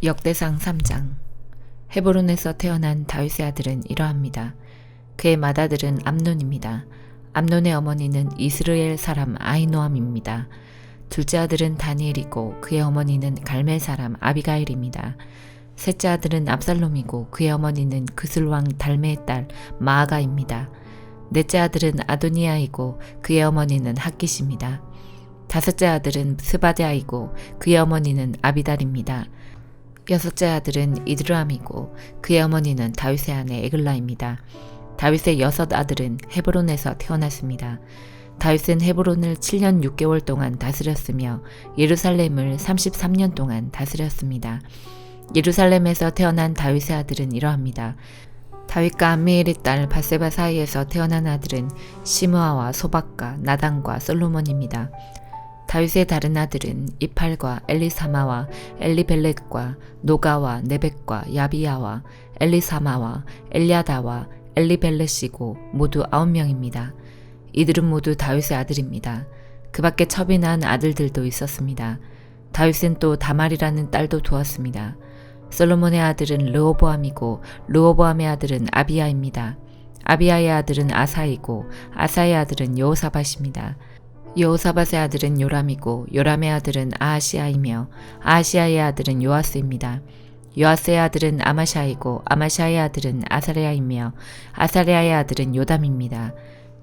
역대상 3장. 헤브론에서 태어난 다윗의 아들은 이러합니다. 그의 맏아들은 암논입니다. 암논의 어머니는 이스라엘 사람 아히노암입니다. 둘째 아들은 다니엘이고 그의 어머니는 갈멜 사람 아비가일입니다. 셋째 아들은 압살롬이고 그의 어머니는 그슬왕 달메의 딸 마아가입니다. 넷째 아들은 아도니아이고 그의 어머니는 핫깃입니다. 다섯째 아들은 스바디아이고 그의 어머니는 아비달입니다. 여섯째 아들은 이드람이고 그의 어머니는 다윗의 아내 에글라입니다. 다윗의 여섯 아들은 헤브론에서 태어났습니다. 다윗은 헤브론을 7년 6개월 동안 다스렸으며 예루살렘을 33년 동안 다스렸습니다. 예루살렘에서 태어난 다윗의 아들은 이러합니다. 다윗과 암미엘의 딸 바세바 사이에서 태어난 아들은 시므아와 소박과 나단과 솔로몬입니다. 다윗의 다른 아들은 이팔과 엘리사마와 엘리벨렉과 노가와 네벡과 야비야와 엘리사마와 엘리아다와 엘리벨렛이고 모두 9명입니다. 이들은 모두 다윗의 아들입니다. 그 밖에 첩이 난 아들들도 있었습니다. 다윗은 또 다말이라는 딸도 두었습니다. 솔로몬의 아들은 르호보암이고 르호보암의 아들은 아비야입니다. 아비야의 아들은 아사이고 아사의 아들은 여호사밧입니다. 여호사밧의 아들은 요람이고 요람의 아들은 아하시아이며 아하시아의 아들은 요아스입니다. 요아스의 아들은 아마샤이고 아마샤의 아들은 아사레아이며 아사레아의 아들은 요담입니다.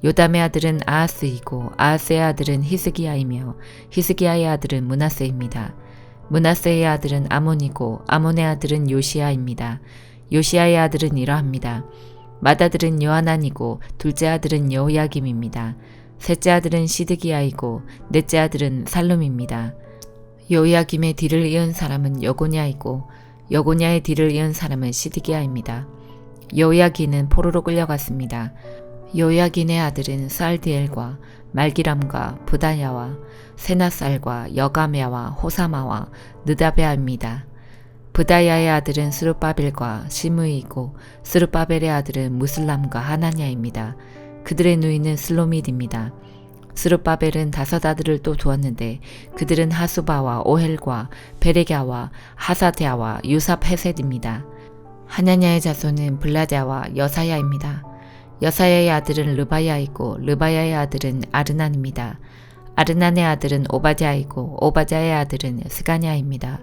요담의 아들은 아하스이고 아하스의 아들은 히스기야이며 히스기야의 아들은 므낫세입니다. 므낫세의 아들은 아몬이고 아몬의 아들은 요시야입니다. 요시야의 아들은 이러합니다. 맏아들은 요하난이고 둘째 아들은 여호야김입니다. 셋째 아들은 시드기야이고 넷째 아들은 살룸입니다. 여호야김의 뒤를 이은 사람은 여고냐이고 여고냐의 뒤를 이은 사람은 시드기야입니다. 여호야긴은 포로로 끌려갔습니다. 여호야긴의 아들은 살디엘과 말기람과 부다야와 세나살과 여가메와 호사마와 느다베아입니다. 부다야의 아들은 스룹바벨과 시므이고 스룹바벨의 아들은 무슬람과 하나냐입니다. 그들의 누이는 슬로밋입니다. 스룹바벨은 5 아들을 또 두었는데 그들은 하수바와 오헬과 베레갸와 하사데아와 유삽헤셋입니다. 하냐냐의 자손은 블라랴와 여사야입니다. 여사야의 아들은 르바야이고 르바야의 아들은 아르난입니다. 아르난의 아들은 오바댜이고 오바댜의 아들은 스가냐입니다.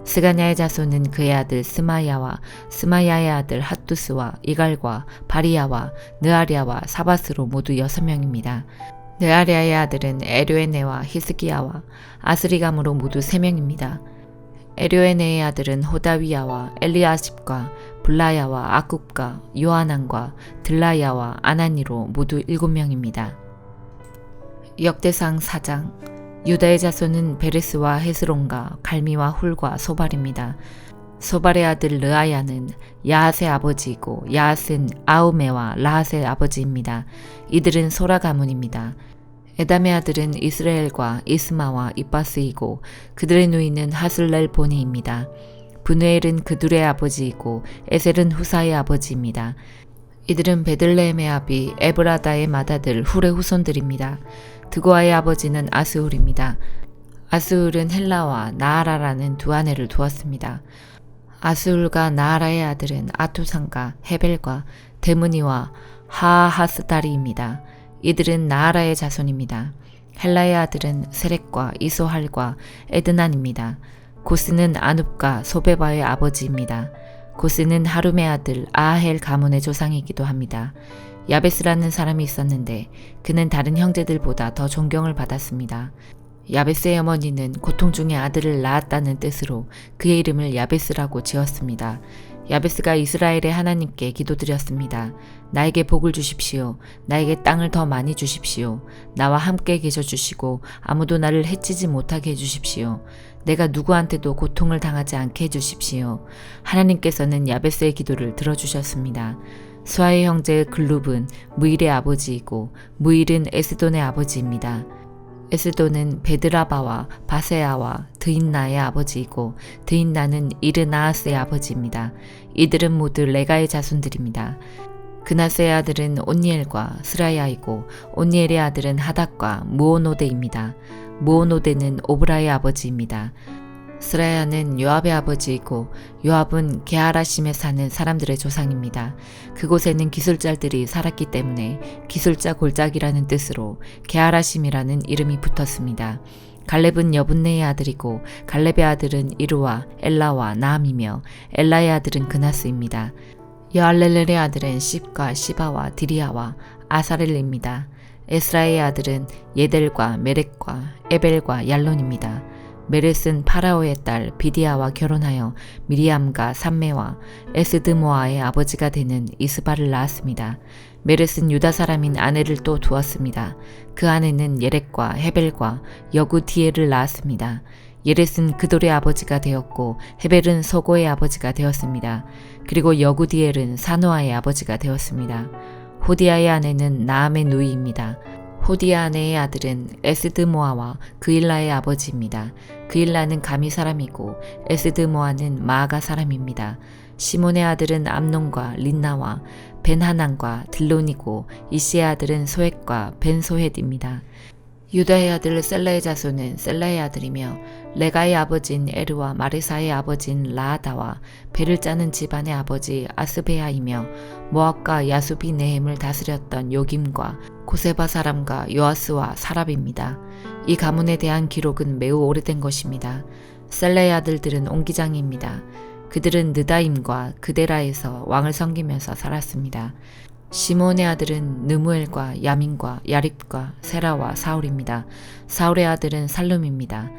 스가냐의 자손은 그의 아들 스마야와 스마야의 아들 핫두스와 이갈과 바리야와 느아랴와 사바스로 모두 6명입니다. 느아랴의 아들은 에료에네와 히스기야와 아스리감으로 모두 3명입니다. 에료에네의 아들은 호다위야와 엘리아십과 블라야와 아굽과 요하난과 들라야와 아나니로 모두 7명입니다. 역대상 4장. 유다의 자손은 베레스와 헤스론과 갈미와 훌과 소발입니다. 소발의 아들 르아야는 야핫의 아버지이고 야핫은 아우메와 라핫의 아버지입니다. 이들은 소라 가문입니다. 에담의 아들은 이스라엘과 이스마와 이바스이고 그들의 누이는 하슬렐 보니입니다. 분우엘은 그둘의 아버지이고 에셀은 후사의 아버지입니다. 이들은 베들레헴의 아비 에브라다의 맏아들 훌의 후손들입니다. 드고아의 아버지는 아스울입니다. 아스울은 헬라와 나아라라는 2 아내를 두었습니다. 아스울과 나아라의 아들은 아투산과 헤벨과 데므니와 하하스다리입니다. 이들은 나아라의 자손입니다. 헬라의 아들은 세렉과 이소할과 에드난입니다. 고스는 아눕과 소베바의 아버지입니다. 고스는 하룸의 아들 아헬 가문의 조상이기도 합니다. 야베스라는 사람이 있었는데 그는 다른 형제들보다 더 존경을 받았습니다. 야베스의 어머니는 고통 중에 아들을 낳았다는 뜻으로 그의 이름을 야베스라고 지었습니다. 야베스가 이스라엘의 하나님께 기도드렸습니다. 나에게 복을 주십시오. 나에게 땅을 더 많이 주십시오. 나와 함께 계셔 주시고 아무도 나를 해치지 못하게 해주십시오. 내가 누구한테도 고통을 당하지 않게 해주십시오. 하나님께서는 야베스의 기도를 들어주셨습니다. 수아의 형제 글룹은 무일의 아버지이고 무일은 에스돈의 아버지입니다. 에스돈은 베드라바와 바세아와 드인나의 아버지이고 드인나는 이르나아스의 아버지입니다. 이들은 모두 레가의 자손들입니다. 그나스의 아들은 온니엘과 스라야이고 온니엘의 아들은 하닥과 무오노데입니다. 무오노데는 오브라의 아버지입니다. 스라야는 요압의 아버지이고 요압은 게하라심에 사는 사람들의 조상입니다. 그곳에는 기술자들이 살았기 때문에 기술자 골짜기라는 뜻으로 게하라심이라는 이름이 붙었습니다. 갈렙은 여분네의 아들이고 갈렙의 아들은 이루와 엘라와 나함이며 엘라의 아들은 그나스입니다. 여알렐렐의 아들은 십과 시바와 디리아와 아사렐입니다. 에스라의 아들은 예델과 메렉과 에벨과 얄론입니다. 메렛은 파라오의 딸 비디아와 결혼하여 미리암과 삼메와 에스드모아의 아버지가 되는 이스바를 낳았습니다. 메렛은 유다 사람인 아내를 또 두었습니다. 그 아내는 예렉과 헤벨과 여구디엘을 낳았습니다. 예렛은 그돌의 아버지가 되었고 헤벨은 소고의 아버지가 되었습니다. 그리고 여구디엘은 사노아의 아버지가 되었습니다. 호디아의 아내는 나암의 누이입니다. 호디아 아내의 아들은 에스드모아와 그일라의 아버지입니다. 그일라는 가미 사람이고 에스드모아는 마아가 사람입니다. 시몬의 아들은 암논과 린나와 벤하난과 들론이고 이시의 아들은 소헷과 벤소헷입니다. 유다의 아들 셀라의 자손은 셀라의 아들이며 레가의 아버지인 에르와 마레사의 아버지인 라아다와 배를 짜는 집안의 아버지 아스베아이며 모압과 야수비 네헴을 다스렸던 요김과 고세바 사람과 요아스와 사랍입니다. 이 가문에 대한 기록은 매우 오래된 것입니다. 셀라의 아들들은 옹기장입니다. 그들은 느다임과 그데라에서 왕을 섬기면서 살았습니다. 시몬의 아들은 느무엘과 야민과 야립과 세라와 사울입니다. 사울의 아들은 살룸입니다.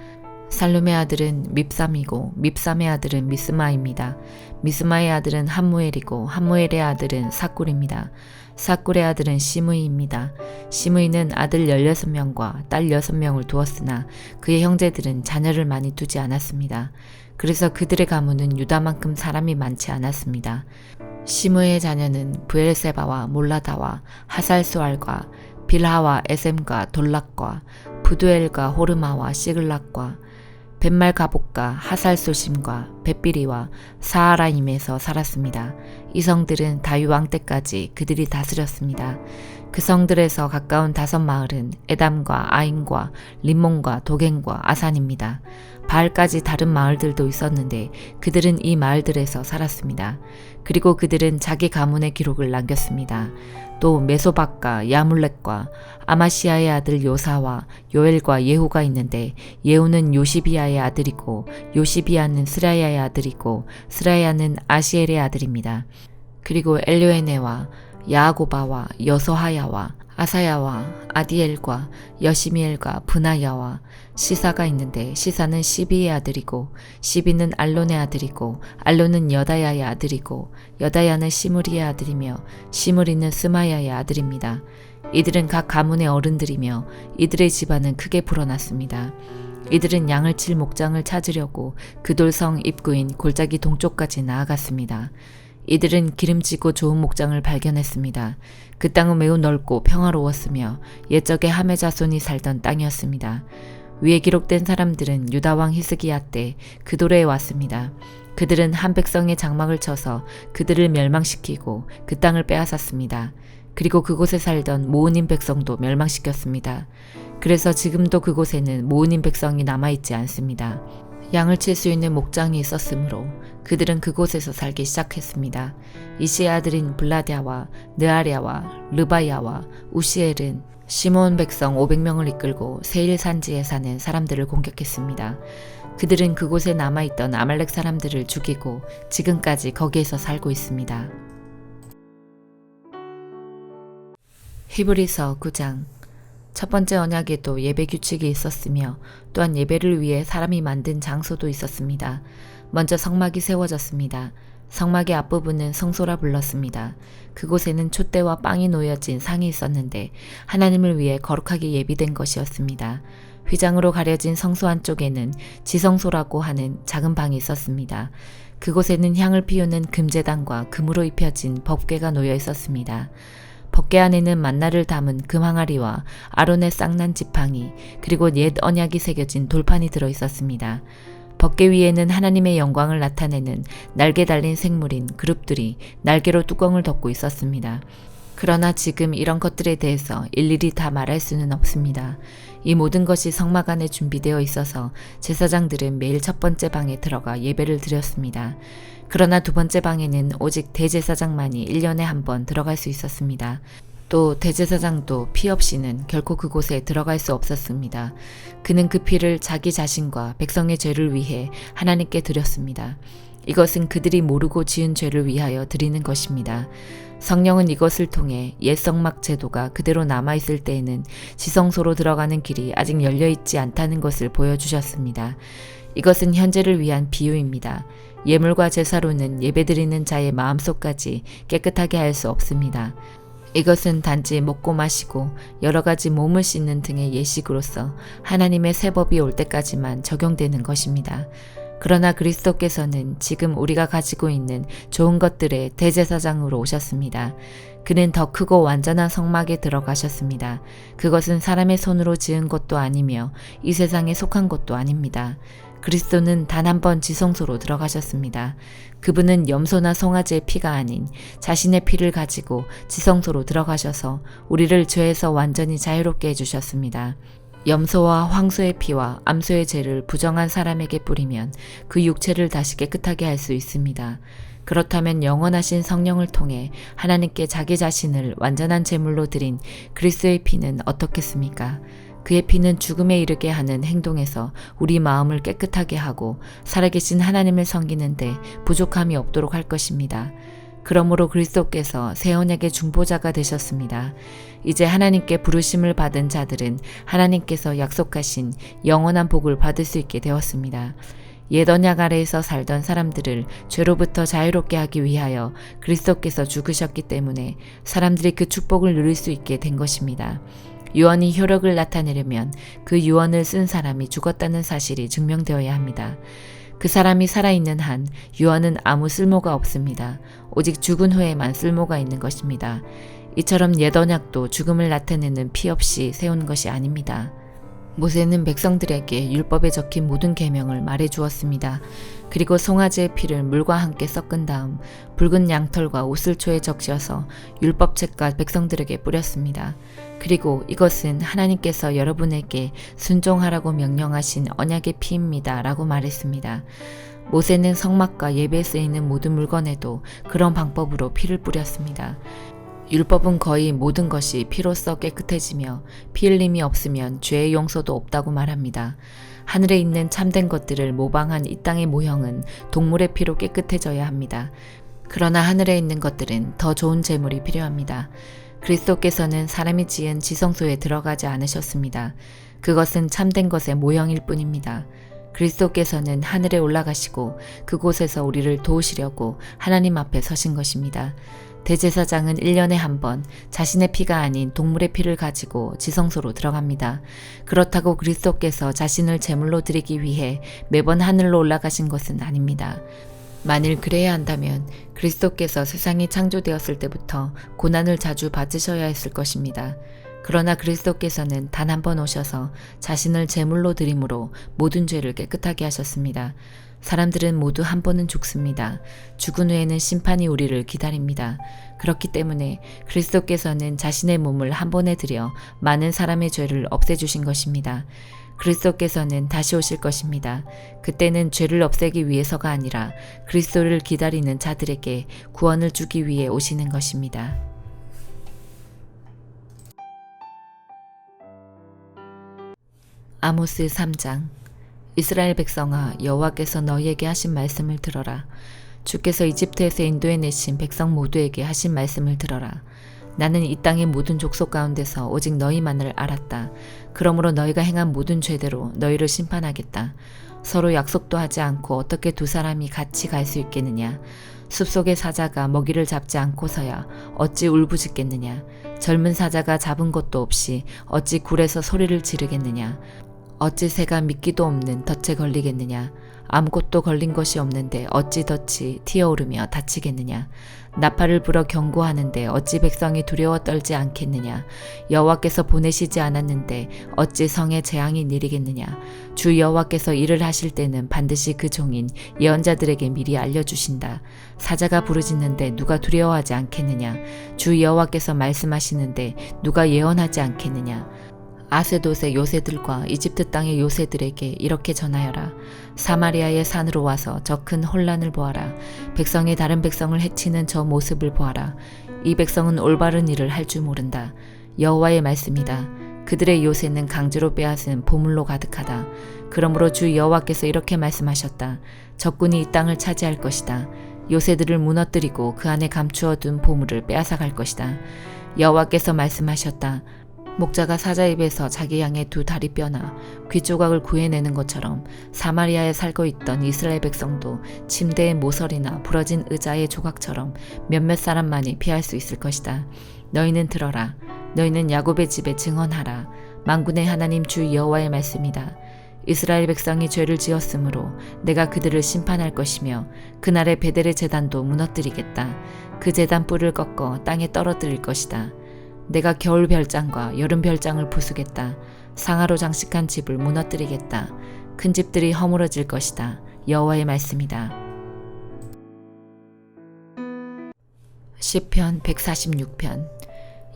살룸의 아들은 밉삼이고 밉삼의 아들은 미스마입니다. 미스마의 아들은 함무엘이고 함무엘의 아들은 사꿀입니다. 사꿀의 아들은 시므이입니다. 시므이는 아들 16명과 딸 6명을 두었으나 그의 형제들은 자녀를 많이 두지 않았습니다. 그래서 그들의 가문은 유다만큼 사람이 많지 않았습니다. 시므의 자녀는 브엘세바와 몰라다와 하살수알과 빌하와 에셈과 돌락과 부두엘과 호르마와 시글락과 벳말가복과 하살소심과 벳비리와 사하라임에서 살았습니다. 이 성들은 다윗 왕 때까지 그들이 다스렸습니다. 그 성들에서 가까운 5마을은 에담과 아인과 림몬과 도겐과 아산입니다. 바알까지 다른 마을들도 있었는데 그들은 이 마을들에서 살았습니다. 그리고 그들은 자기 가문의 기록을 남겼습니다. 또 메소박과 야물렉과 아마시아의 아들 요사와 요엘과 예후가 있는데 예후는 요시비아의 아들이고 요시비아는 스라야의 아들이고 스라야는 아시엘의 아들입니다. 그리고 엘료에네와 야고바와 여소하야와 아사야와 아디엘과 여시미엘과 브나야와 시사가 있는데 시사는 시비의 아들이고 시비는 알론의 아들이고 알론은 여다야의 아들이고 여다야는 시므리의 아들이며 시므리는 스마야의 아들입니다. 이들은 각 가문의 어른들이며 이들의 집안은 크게 불어났습니다. 이들은 양을 칠 목장을 찾으려고 그돌성 입구인 골짜기 동쪽까지 나아갔습니다. 이들은 기름지고 좋은 목장을 발견했습니다. 그 땅은 매우 넓고 평화로웠으며 옛적에 함의 자손이 살던 땅이었습니다. 위에 기록된 사람들은 유다왕 히스기야 때 그돌에 왔습니다. 그들은 한 백성의 장막을 쳐서 그들을 멸망시키고 그 땅을 빼앗았습니다. 그리고 그곳에 살던 모은인 백성도 멸망시켰습니다. 그래서 지금도 그곳에는 모은인 백성이 남아있지 않습니다. 양을 칠 수 있는 목장이 있었으므로 그들은 그곳에서 살기 시작했습니다. 이시의 아들인 블라랴와 느아랴와 르바야와 우시엘은 시몬 백성 500명을 이끌고 세일 산지에 사는 사람들을 공격했습니다. 그들은 그곳에 남아있던 아말렉 사람들을 죽이고 지금까지 거기에서 살고 있습니다. 히브리서 9장. 첫 번째 언약에도 예배 규칙이 있었으며 또한 예배를 위해 사람이 만든 장소도 있었습니다. 먼저 성막이 세워졌습니다. 성막의 앞부분은 성소라 불렀습니다. 그곳에는 촛대와 빵이 놓여진 상이 있었는데 하나님을 위해 거룩하게 예비된 것이었습니다. 휘장으로 가려진 성소 안쪽에는 지성소라고 하는 작은 방이 있었습니다. 그곳에는 향을 피우는 금제단과 금으로 입혀진 법궤가 놓여 있었습니다. 법궤 안에는 만나를 담은 금 항아리와 아론의 쌍난 지팡이 그리고 옛 언약이 새겨진 돌판이 들어 있었습니다. 법궤 위에는 하나님의 영광을 나타내는 날개 달린 생물인 그룹들이 날개로 뚜껑을 덮고 있었습니다. 그러나 지금 이런 것들에 대해서 일일이 다 말할 수는 없습니다. 이 모든 것이 성막 안에 준비되어 있어서 제사장들은 매일 첫 번째 방에 들어가 예배를 드렸습니다. 그러나 두 번째 방에는 오직 대제사장만이 1년에 한 번 들어갈 수 있었습니다. 또 대제사장도 피 없이는 결코 그곳에 들어갈 수 없었습니다. 그는 그 피를 자기 자신과 백성의 죄를 위해 하나님께 드렸습니다. 이것은 그들이 모르고 지은 죄를 위하여 드리는 것입니다. 성령은 이것을 통해 옛 성막 제도가 그대로 남아있을 때에는 지성소로 들어가는 길이 아직 열려있지 않다는 것을 보여주셨습니다. 이것은 현재를 위한 비유입니다. 예물과 제사로는 예배드리는 자의 마음속까지 깨끗하게 할 수 없습니다. 이것은 단지 먹고 마시고 여러 가지 몸을 씻는 등의 예식으로서 하나님의 새 법이 올 때까지만 적용되는 것입니다. 그러나 그리스도께서는 지금 우리가 가지고 있는 좋은 것들의 대제사장으로 오셨습니다. 그는 더 크고 완전한 성막에 들어가셨습니다. 그것은 사람의 손으로 지은 것도 아니며 이 세상에 속한 것도 아닙니다. 그리스도는 단 한 번 지성소로 들어가셨습니다. 그분은 염소나 송아지의 피가 아닌 자신의 피를 가지고 지성소로 들어가셔서 우리를 죄에서 완전히 자유롭게 해주셨습니다. 염소와 황소의 피와 암소의 죄를 부정한 사람에게 뿌리면 그 육체를 다시 깨끗하게 할 수 있습니다. 그렇다면 영원하신 성령을 통해 하나님께 자기 자신을 완전한 제물로 드린 그리스도의 피는 어떻겠습니까? 그의 피는 죽음에 이르게 하는 행동에서 우리 마음을 깨끗하게 하고 살아계신 하나님을 섬기는데 부족함이 없도록 할 것입니다. 그러므로 그리스도께서 새 언약의 중보자가 되셨습니다. 이제 하나님께 부르심을 받은 자들은 하나님께서 약속하신 영원한 복을 받을 수 있게 되었습니다. 옛 언약 아래에서 살던 사람들을 죄로부터 자유롭게 하기 위하여 그리스도께서 죽으셨기 때문에 사람들이 그 축복을 누릴 수 있게 된 것입니다. 유언이 효력을 나타내려면 그 유언을 쓴 사람이 죽었다는 사실이 증명되어야 합니다. 그 사람이 살아있는 한 유언은 아무 쓸모가 없습니다. 오직 죽은 후에만 쓸모가 있는 것입니다. 이처럼 옛 언약도 죽음을 나타내는 피 없이 세운 것이 아닙니다. 모세는 백성들에게 율법에 적힌 모든 계명을 말해 주었습니다. 그리고 송아지의 피를 물과 함께 섞은 다음 붉은 양털과 옷을초에 적셔서 율법책과 백성들에게 뿌렸습니다. 그리고 이것은 하나님께서 여러분에게 순종하라고 명령하신 언약의 피입니다. 라고 말했습니다. 모세는 성막과 예배에 쓰이는 모든 물건에도 그런 방법으로 피를 뿌렸습니다. 율법은 거의 모든 것이 피로써 깨끗해지며 피 흘림이 없으면 죄의 용서도 없다고 말합니다. 하늘에 있는 참된 것들을 모방한 이 땅의 모형은 동물의 피로 깨끗해져야 합니다. 그러나 하늘에 있는 것들은 더 좋은 제물이 필요합니다. 그리스도께서는 사람이 지은 지성소에 들어가지 않으셨습니다. 그것은 참된 것의 모형일 뿐입니다. 그리스도께서는 하늘에 올라가시고 그곳에서 우리를 도우시려고 하나님 앞에 서신 것입니다. 대제사장은 1년에 한 번 자신의 피가 아닌 동물의 피를 가지고 지성소로 들어갑니다. 그렇다고 그리스도께서 자신을 제물로 드리기 위해 매번 하늘로 올라가신 것은 아닙니다. 만일 그래야 한다면 그리스도께서 세상이 창조되었을 때부터 고난을 자주 받으셔야 했을 것입니다. 그러나 그리스도께서는 단 한 번 오셔서 자신을 제물로 드림으로 모든 죄를 깨끗하게 하셨습니다. 사람들은 모두 한 번은 죽습니다. 죽은 후에는 심판이 우리를 기다립니다. 그렇기 때문에 그리스도께서는 자신의 몸을 한 번에 들여 많은 사람의 죄를 없애주신 것입니다. 그리스도께서는 다시 오실 것입니다. 그때는 죄를 없애기 위해서가 아니라 그리스도를 기다리는 자들에게 구원을 주기 위해 오시는 것입니다. 아모스 3장. 이스라엘 백성아, 여호와께서 너희에게 하신 말씀을 들어라. 주께서 이집트에서 인도해내신 백성 모두에게 하신 말씀을 들어라. 나는 이 땅의 모든 족속 가운데서 오직 너희만을 알았다. 그러므로 너희가 행한 모든 죄대로 너희를 심판하겠다. 서로 약속도 하지 않고 어떻게 두 사람이 같이 갈 수 있겠느냐. 숲속의 사자가 먹이를 잡지 않고서야 어찌 울부짖겠느냐. 젊은 사자가 잡은 것도 없이 어찌 굴에서 소리를 지르겠느냐. 어찌 새가 미끼도 없는 덫에 걸리겠느냐. 아무것도 걸린 것이 없는데 어찌 덫이 튀어오르며 다치겠느냐. 나팔을 불어 경고하는데 어찌 백성이 두려워 떨지 않겠느냐. 여호와께서 보내시지 않았는데 어찌 성에 재앙이 내리겠느냐. 주 여호와께서 일을 하실 때는 반드시 그 종인 예언자들에게 미리 알려주신다. 사자가 부르짖는데 누가 두려워하지 않겠느냐. 주 여호와께서 말씀하시는데 누가 예언하지 않겠느냐. 아스돗의 요새들과 이집트 땅의 요새들에게 이렇게 전하여라. 사마리아의 산으로 와서 저 큰 혼란을 보아라. 백성이 다른 백성을 해치는 저 모습을 보아라. 이 백성은 올바른 일을 할 줄 모른다. 여호와의 말씀이다. 그들의 요새는 강제로 빼앗은 보물로 가득하다. 그러므로 주 여호와께서 이렇게 말씀하셨다. 적군이 이 땅을 차지할 것이다. 요새들을 무너뜨리고 그 안에 감추어둔 보물을 빼앗아갈 것이다. 여호와께서 말씀하셨다. 목자가 사자 입에서 자기 양의 두 다리뼈나 귀 조각을 구해내는 것처럼 사마리아에 살고 있던 이스라엘 백성도 침대의 모서리나 부러진 의자의 조각처럼 몇몇 사람만이 피할 수 있을 것이다. 너희는 들어라. 너희는 야곱의 집에 증언하라. 만군의 하나님 주 여호와의 말씀이다. 이스라엘 백성이 죄를 지었으므로 내가 그들을 심판할 것이며 그날의 베델의 제단도 무너뜨리겠다. 그 제단 뿔을 꺾어 땅에 떨어뜨릴 것이다. 내가 겨울 별장과 여름 별장을 부수겠다. 상아로 장식한 집을 무너뜨리겠다. 큰 집들이 허물어질 것이다. 여호와의 말씀이다. 시편 146편.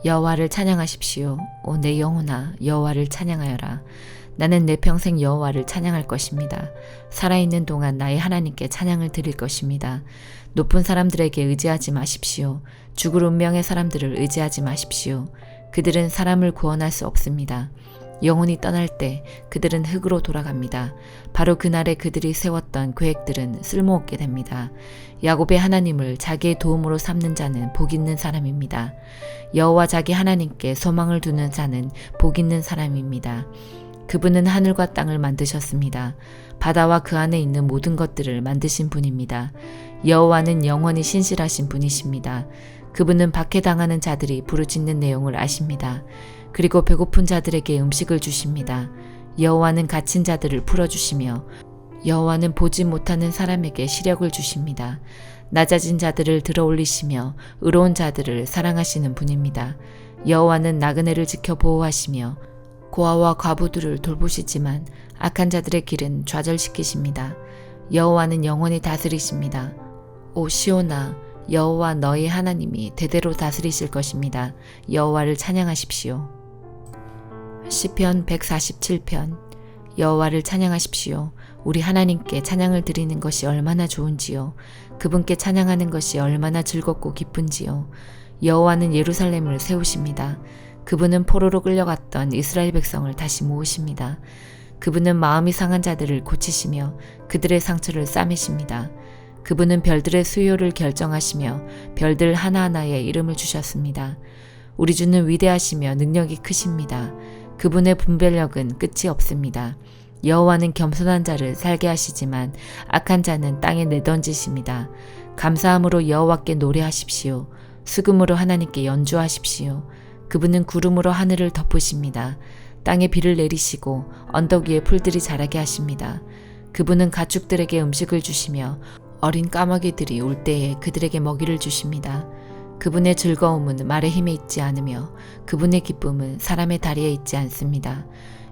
여호와를 찬양하십시오. 오 내 영혼아 여호와를 찬양하여라. 나는 내 평생 여호와를 찬양할 것입니다. 살아있는 동안 나의 하나님께 찬양을 드릴 것입니다. 높은 사람들에게 의지하지 마십시오. 죽을 운명의 사람들을 의지하지 마십시오. 그들은 사람을 구원할 수 없습니다. 영혼이 떠날 때 그들은 흙으로 돌아갑니다. 바로 그날에 그들이 세웠던 계획들은 쓸모없게 됩니다. 야곱의 하나님을 자기의 도움으로 삼는 자는 복 있는 사람입니다. 여호와 자기 하나님께 소망을 두는 자는 복 있는 사람입니다. 그분은 하늘과 땅을 만드셨습니다. 바다와 그 안에 있는 모든 것들을 만드신 분입니다. 여호와는 영원히 신실하신 분이십니다. 그분은 박해당하는 자들이 부르짖는 내용을 아십니다. 그리고 배고픈 자들에게 음식을 주십니다. 여호와는 갇힌 자들을 풀어주시며 여호와는 보지 못하는 사람에게 시력을 주십니다. 낮아진 자들을 들어올리시며 의로운 자들을 사랑하시는 분입니다. 여호와는 나그네를 지켜 보호하시며 고아와 과부들을 돌보시지만 악한 자들의 길은 좌절시키십니다. 여호와는 영원히 다스리십니다. 오 시온아 여호와 너희 하나님이 대대로 다스리실 것입니다. 여호와를 찬양하십시오. 시편 147편. 여호와를 찬양하십시오. 우리 하나님께 찬양을 드리는 것이 얼마나 좋은지요. 그분께 찬양하는 것이 얼마나 즐겁고 기쁜지요. 여호와는 예루살렘을 세우십니다. 그분은 포로로 끌려갔던 이스라엘 백성을 다시 모으십니다. 그분은 마음이 상한 자들을 고치시며 그들의 상처를 싸매십니다. 그분은 별들의 수요를 결정하시며 별들 하나하나에 이름을 주셨습니다. 우리 주는 위대하시며 능력이 크십니다. 그분의 분별력은 끝이 없습니다. 여호와는 겸손한 자를 살게 하시지만 악한 자는 땅에 내던지십니다. 감사함으로 여호와께 노래하십시오. 수금으로 하나님께 연주하십시오. 그분은 구름으로 하늘을 덮으십니다. 땅에 비를 내리시고 언덕 위에 풀들이 자라게 하십니다. 그분은 가축들에게 음식을 주시며 어린 까마귀들이 울 때에 그들에게 먹이를 주십니다. 그분의 즐거움은 말의 힘에 있지 않으며 그분의 기쁨은 사람의 다리에 있지 않습니다.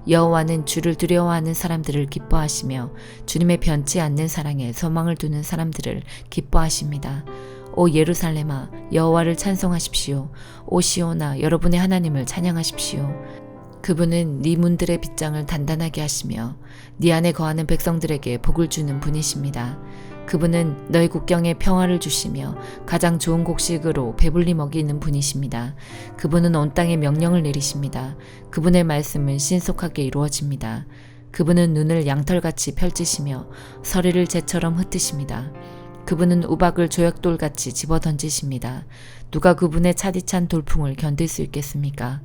여호와는 주를 두려워하는 사람들을 기뻐하시며 주님의 변치 않는 사랑에 소망을 두는 사람들을 기뻐하십니다. 오 예루살렘아 여호와를 찬송하십시오. 오 시온아 여러분의 하나님을 찬양하십시오. 그분은 네 문들의 빗장을 단단하게 하시며 네 안에 거하는 백성들에게 복을 주는 분이십니다. 그분은 너희 국경에 평화를 주시며 가장 좋은 곡식으로 배불리 먹이는 분이십니다. 그분은 온 땅에 명령을 내리십니다. 그분의 말씀은 신속하게 이루어집니다. 그분은 눈을 양털같이 펼치시며 서리를 재처럼 흩으십니다. 그분은 우박을 조약돌같이 집어던지십니다. 누가 그분의 차디찬 돌풍을 견딜 수 있겠습니까?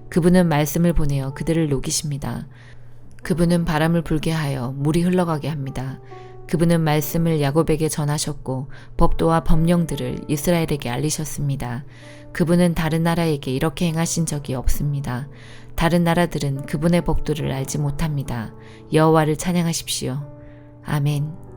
그분은 말씀을 보내어 그들을 녹이십니다. 그분은 바람을 불게 하여 물이 흘러가게 합니다. 그분은 말씀을 야곱에게 전하셨고 법도와 법령들을 이스라엘에게 알리셨습니다. 그분은 다른 나라에게 이렇게 행하신 적이 없습니다. 다른 나라들은 그분의 법도를 알지 못합니다. 여호와를 찬양하십시오. 아멘.